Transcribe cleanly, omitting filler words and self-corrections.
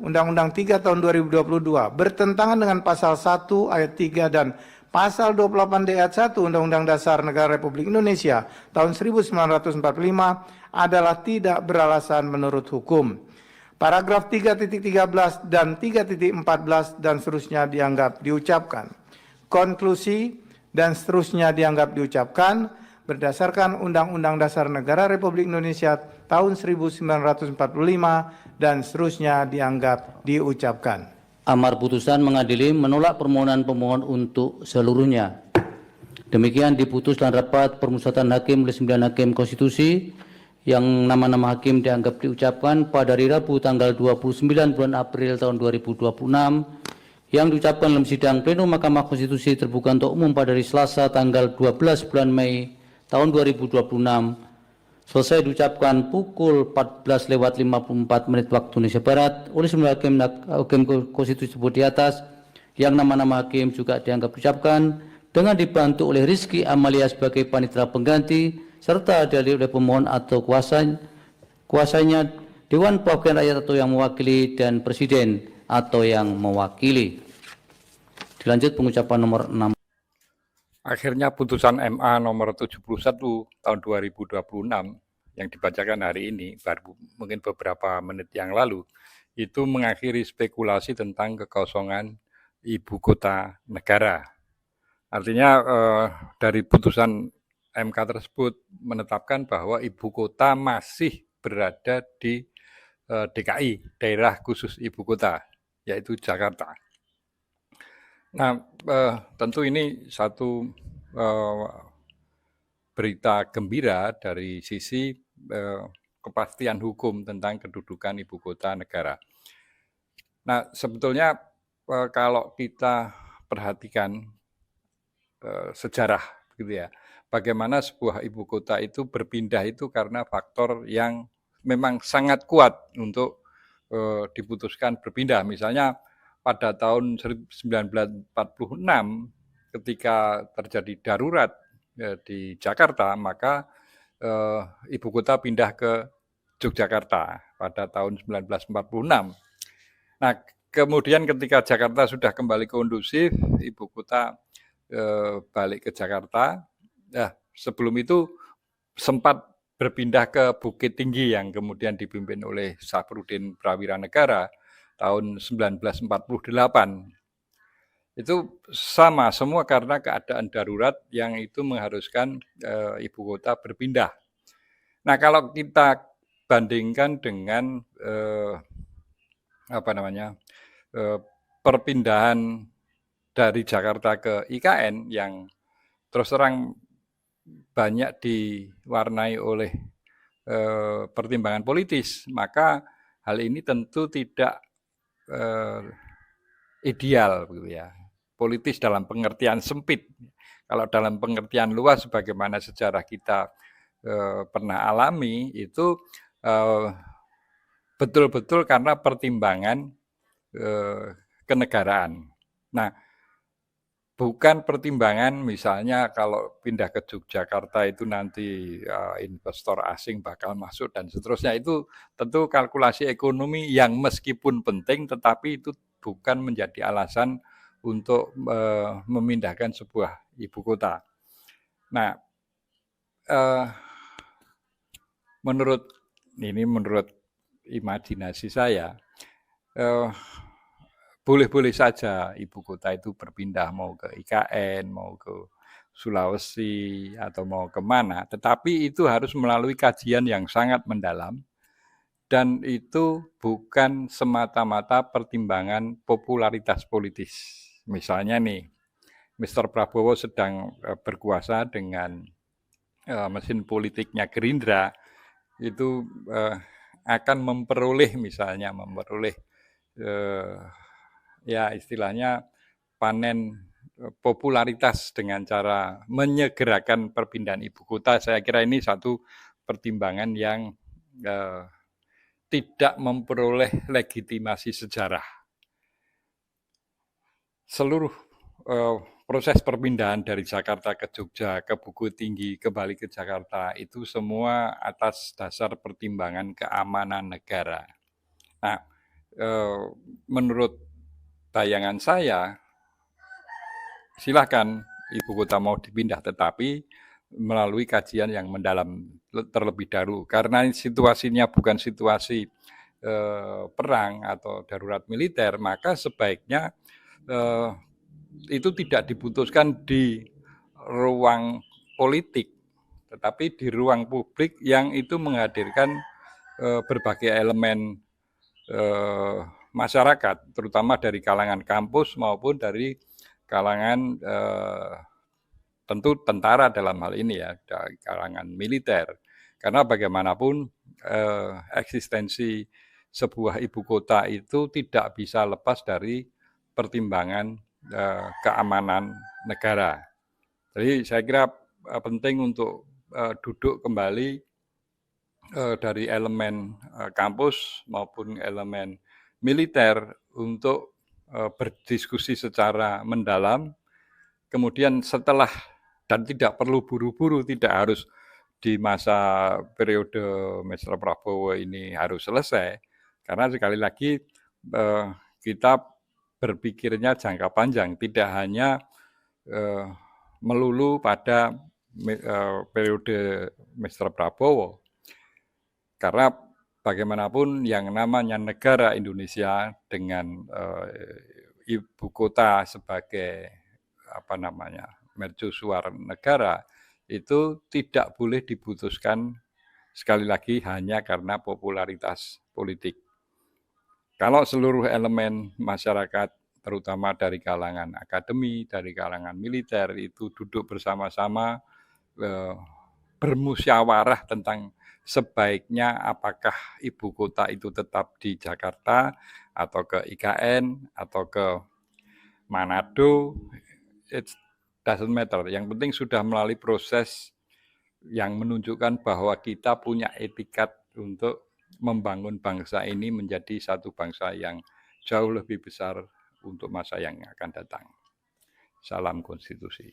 Undang-Undang 3 tahun 2022 bertentangan dengan pasal 1 ayat 3 dan pasal 28D ayat 1 Undang-Undang Dasar Negara Republik Indonesia tahun 1945 adalah tidak beralasan menurut hukum. Paragraf 3.13 dan 3.14 dan seterusnya dianggap diucapkan. Konklusi dan seterusnya dianggap diucapkan berdasarkan Undang-Undang Dasar Negara Republik Indonesia tahun 1945 dan seterusnya dianggap diucapkan. Amar putusan mengadili menolak permohonan pemohon untuk seluruhnya. Demikian diputus dalam rapat permusyawaratan hakim oleh 9 hakim konstitusi yang nama-nama hakim dianggap diucapkan pada hari Rabu tanggal 29 bulan April tahun 2026 yang diucapkan dalam sidang pleno Mahkamah Konstitusi terbuka untuk umum pada hari Selasa tanggal 12 bulan Mei tahun 2026 selesai diucapkan pukul 14:54 waktu Indonesia Barat oleh 9 hakim konstitusi tersebut di atas yang nama-nama hakim juga dianggap diucapkan dengan dibantu oleh Rizky Amalia sebagai panitera pengganti serta dihadiri oleh pemohon atau kuasanya Dewan Perwakilan Rakyat atau yang mewakili dan Presiden atau yang mewakili. Dilanjut pengucapan nomor 6. Akhirnya putusan MA nomor 71 tahun 2026 yang dibacakan hari ini, baru mungkin beberapa menit yang lalu, itu mengakhiri spekulasi tentang kekosongan ibu kota negara. Artinya dari putusan MK tersebut menetapkan bahwa ibu kota masih berada di DKI, daerah khusus ibu kota, yaitu Jakarta. Nah, tentu ini satu berita gembira dari sisi kepastian hukum tentang kedudukan ibu kota negara. Nah, sebetulnya kalau kita perhatikan sejarah, gitu ya, bagaimana sebuah ibu kota itu berpindah itu karena faktor yang memang sangat kuat untuk diputuskan berpindah. Misalnya pada tahun 1946 ketika terjadi darurat di Jakarta, maka ibu kota pindah ke Yogyakarta pada tahun 1946. Nah, kemudian ketika Jakarta sudah kembali kondusif, ibu kota balik ke Jakarta. Nah, sebelum itu sempat berpindah ke Bukit Tinggi yang kemudian dipimpin oleh Safrudin Prawira Negara tahun 1948. Itu sama, semua karena keadaan darurat yang itu mengharuskan ibu kota berpindah. Nah, kalau kita bandingkan dengan perpindahan dari Jakarta ke IKN yang terus terang banyak diwarnai oleh pertimbangan politis, maka hal ini tentu tidak ideal, begitu ya. Politis dalam pengertian sempit. Kalau dalam pengertian luas, sebagaimana sejarah kita pernah alami, itu betul-betul karena pertimbangan kenegaraan. Nah, bukan pertimbangan misalnya kalau pindah ke Yogyakarta itu nanti investor asing bakal masuk dan seterusnya. Itu tentu kalkulasi ekonomi yang meskipun penting, tetapi itu bukan menjadi alasan untuk memindahkan sebuah ibu kota. Nah, menurut imajinasi saya, boleh-boleh saja ibu kota itu berpindah mau ke IKN, mau ke Sulawesi, atau mau kemana, tetapi itu harus melalui kajian yang sangat mendalam, dan itu bukan semata-mata pertimbangan popularitas politis. Misalnya nih, Mr. Prabowo sedang berkuasa dengan mesin politiknya Gerindra, itu akan memperoleh ya istilahnya panen popularitas dengan cara menyegerakan perpindahan ibu kota. Saya kira ini satu pertimbangan yang tidak memperoleh legitimasi sejarah. Seluruh proses perpindahan dari Jakarta ke Jogja, ke Bukit Tinggi, kembali ke Jakarta, itu semua atas dasar pertimbangan keamanan negara. Nah, menurut bayangan saya, silakan ibu kota mau dipindah, tetapi melalui kajian yang mendalam terlebih dahulu. Karena situasinya bukan situasi perang atau darurat militer, maka sebaiknya itu tidak diputuskan di ruang politik, tetapi di ruang publik yang itu menghadirkan berbagai elemen masyarakat, terutama dari kalangan kampus maupun dari kalangan tentu tentara dalam hal ini ya, dari kalangan militer. Karena bagaimanapun eksistensi sebuah ibu kota itu tidak bisa lepas dari pertimbangan keamanan negara. Jadi saya kira penting untuk duduk kembali dari elemen kampus maupun elemen militer untuk berdiskusi secara mendalam. Kemudian setelah, dan tidak perlu buru-buru, tidak harus di masa periode Mr. Prabowo ini harus selesai. Karena sekali lagi kita berpikirnya jangka panjang, tidak hanya melulu pada periode Mr. Prabowo. Karena bagaimanapun yang namanya negara Indonesia dengan ibu kota sebagai mercusuar negara itu tidak boleh diputuskan sekali lagi hanya karena popularitas politik. Kalau seluruh elemen masyarakat, terutama dari kalangan akademi, dari kalangan militer, itu duduk bersama-sama bermusyawarah tentang sebaiknya apakah ibu kota itu tetap di Jakarta atau ke IKN atau ke Manado, it doesn't matter. Yang penting sudah melalui proses yang menunjukkan bahwa kita punya etikat untuk membangun bangsa ini menjadi satu bangsa yang jauh lebih besar untuk masa yang akan datang. Salam konstitusi.